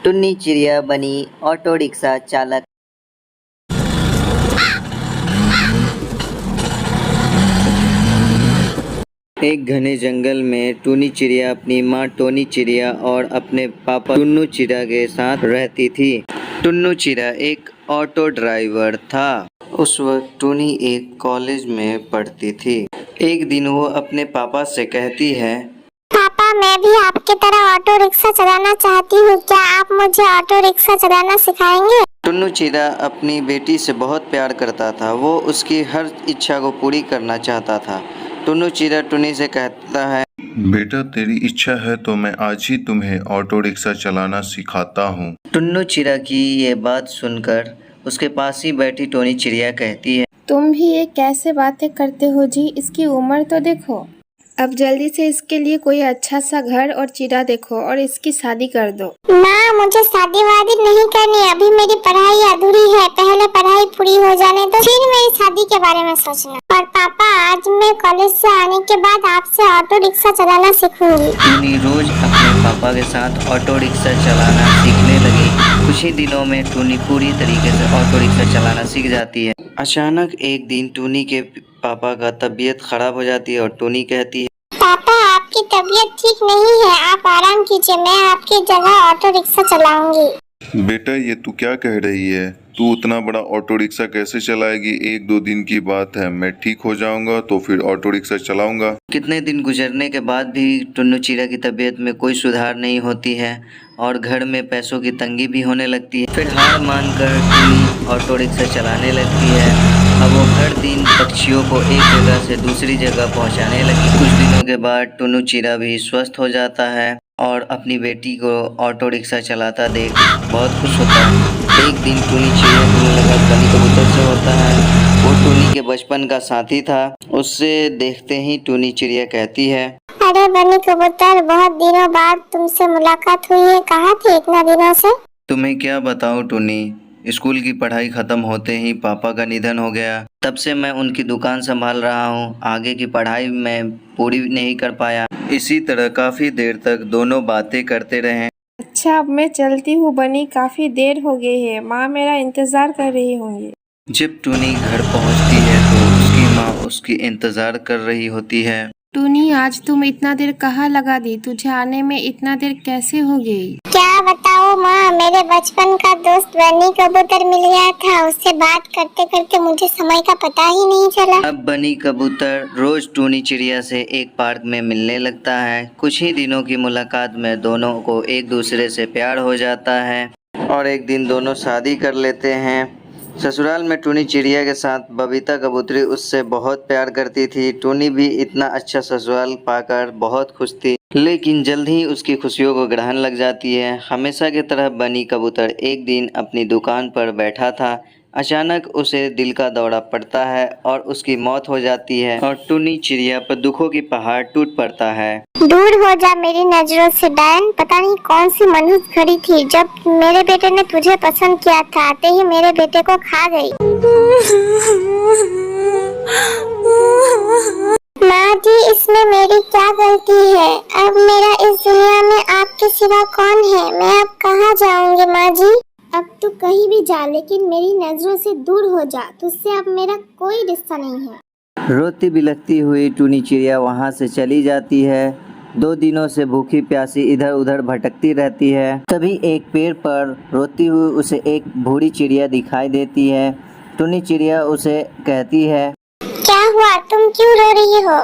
टुन्नी चिड़िया बनी ऑटो रिक्शा चालक। एक घने जंगल में टुन्नी चिड़िया अपनी माँ टोनी चिड़िया और अपने पापा टुन्नू चिड़िया के साथ रहती थी। टुन्नू चिड़िया एक ऑटो ड्राइवर था। उस वक्त टुन्नी एक कॉलेज में पढ़ती थी। एक दिन वो अपने पापा से कहती है, पापा, मैं भी आपकी तरह ऑटो रिक्शा चलाना चाहती हूँ। क्या आप मुझे ऑटो रिक्शा चलाना सिखाएंगे? टुन्नू चिड़िया अपनी बेटी से बहुत प्यार करता था। वो उसकी हर इच्छा को पूरी करना चाहता था। टुन्नू चिड़िया टुन्नी से कहता है, बेटा, तेरी इच्छा है तो मैं आज ही तुम्हें ऑटो रिक्शा चलाना सिखाता हूँ। टुन्नू चिड़िया की ये बात सुनकर उसके पास ही बैठी टोनी चिड़िया कहती है, तुम भी ये कैसे बातें करते हो जी? इसकी उम्र तो देखो। अब जल्दी से इसके लिए कोई अच्छा सा घर और चिड़ा देखो और इसकी शादी कर दो। माँ, मुझे शादी वादी नहीं करनी। अभी मेरी पढ़ाई अधूरी है। पहले पढ़ाई पूरी हो जाने दो, फिर मेरी शादी के बारे में सोचना। और पापा, आज मैं कॉलेज से आने के बाद आपसे ऑटो रिक्शा चलाना सीखूंगी। टुन्नी रोज अपने पापा के साथ ऑटो रिक्शा चलाना सीखने लगी। कुछ ही दिनों में टुन्नी पूरी तरीके से ऑटो रिक्शा चलाना सीख जाती है। अचानक एक दिन टुन्नी के पापा का तबीयत खराब हो जाती है और टुन्नी कहती है, पापा, आपकी तबीयत ठीक नहीं है। आप आराम कीजिए, मैं आपकी जगह ऑटो रिक्शा चलाऊंगी। बेटा, ये तू क्या कह रही है? तू उतना बड़ा ऑटो रिक्शा कैसे चलाएगी? 1-2 दिन की बात है। मैं ठीक हो जाऊंगा तो फिर ऑटो रिक्शा चलाऊंगा। कितने दिन गुजरने के बाद भी टुन्नू चिड़िया की तबीयत में कोई सुधार नहीं होती है और घर में पैसों की तंगी भी होने लगती है। फिर हार मानकर टुन्नी ऑटो रिक्शा चलाने लगती है। अब वो हर दिन पक्षियों को एक जगह से दूसरी जगह पहुंचाने लगी। कुछ दिनों के बाद टुन्नू चिड़िया भी स्वस्थ हो जाता है और अपनी बेटी को ऑटो रिक्शा चलाता देख बहुत खुश होता है। एक दिन टुन्नी चिड़िया को मुलाकात बनी कबूतर से होता है। वो टुन्नी के बचपन का साथी था। उससे देखते ही टुन्नी चिड़िया कहती है, अरे बनी कबूतर, बहुत दिनों बाद तुमसे मुलाकात हुई है। कहाँ थे इतना दिनों से? तुम्हें क्या बताऊं टुन्नी, स्कूल की पढ़ाई खत्म होते ही पापा का निधन हो गया। तब से मैं उनकी दुकान संभाल रहा हूँ। आगे की पढ़ाई मैं पूरी नहीं कर पाया। इसी तरह काफी देर तक दोनों बातें करते रहे। अच्छा, अब मैं चलती हूँ बनी, काफी देर हो गई है। माँ मेरा इंतजार कर रही होंगी। जब टुन्नी घर पहुँचती है तो उसकी माँ उसकी इंतजार कर रही होती है। टुनी, आज तुम इतना देर कहाँ लगा दी? तुझे आने में इतना देर कैसे हो गई? क्या बताओ माँ, मेरे बचपन का दोस्त बनी कबूतर मिल गया था। उससे बात करते करते मुझे समय का पता ही नहीं चला। अब बनी कबूतर रोज टुन्नी चिड़िया से एक पार्क में मिलने लगता है। कुछ ही दिनों की मुलाकात में दोनों को एक दूसरे से प्यार हो जाता है और एक दिन दोनों शादी कर लेते हैं। ससुराल में टुन्नी चिड़िया के साथ बबीता कबूतरी उससे बहुत प्यार करती थी। टुन्नी भी इतना अच्छा ससुराल पाकर बहुत खुश थी, लेकिन जल्द ही उसकी खुशियों को ग्रहण लग जाती है। हमेशा की तरह बनी कबूतर एक दिन अपनी दुकान पर बैठा था। अचानक उसे दिल का दौरा पड़ता है और उसकी मौत हो जाती है और टुन्नी चिड़िया पर दुखों की पहाड़ टूट पड़ता है। दूर हो जा मेरी नजरों से डायन। पता नहीं कौन सी मनहूस घड़ी थी जब मेरे बेटे ने तुझे पसंद किया था। आते ही मेरे बेटे को खा गई। माँ जी, इसमें मेरी क्या गलती है? अब मेरा इस दुनिया में आपके सिवा कौन है? मैं अब कहाँ जाऊँगी माँ जी? अब तू कहीं भी जा, लेकिन मेरी नजरों से दूर हो जा। तुझसे अब मेरा कोई रिश्ता नहीं है। रोती बिलखती हुई टुन्नी चिड़िया वहाँ से चली जाती है। 2 दिनों से भूखी प्यासी इधर उधर भटकती रहती है। तभी एक पेड़ पर रोती हुई उसे एक बूढ़ी चिड़िया दिखाई देती है। टुन्नी चिड़िया उसे कहती है, क्या हुआ? तुम क्यों रो रही हो?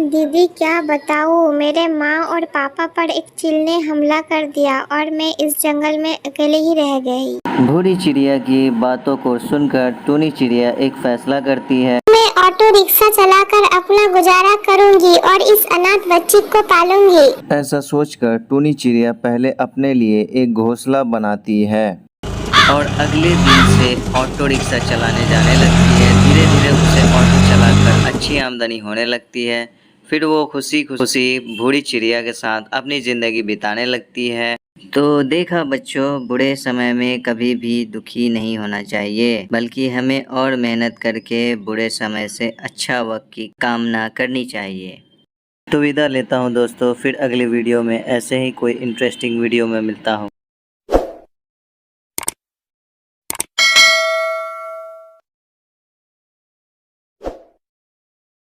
दीदी, क्या बताऊँ, मेरे माँ और पापा पर एक चील ने हमला कर दिया और मैं इस जंगल में अकेले ही रह गई। बूढ़ी चिड़िया की बातों को सुनकर टुन्नी चिड़िया एक फैसला करती है। मैं ऑटो रिक्शा चलाकर अपना गुजारा करूंगी और इस अनाथ बच्ची को पालूंगी। ऐसा सोचकर टुन्नी चिड़िया पहले अपने लिए एक घोंसला बनाती है और अगले दिन से ऑटो रिक्शा चलाने जाने लगती है। धीरे धीरे उसे ऑटो चलाकर अच्छी आमदनी होने लगती है। फिर वो खुशी खुशी बूढ़ी चिड़िया के साथ अपनी ज़िंदगी बिताने लगती है। तो देखा बच्चों, बुरे समय में कभी भी दुखी नहीं होना चाहिए, बल्कि हमें और मेहनत करके बुरे समय से अच्छा वक्त की कामना करनी चाहिए। तो विदा लेता हूँ दोस्तों, फिर अगले वीडियो में ऐसे ही कोई इंटरेस्टिंग वीडियो में मिलता हूँ।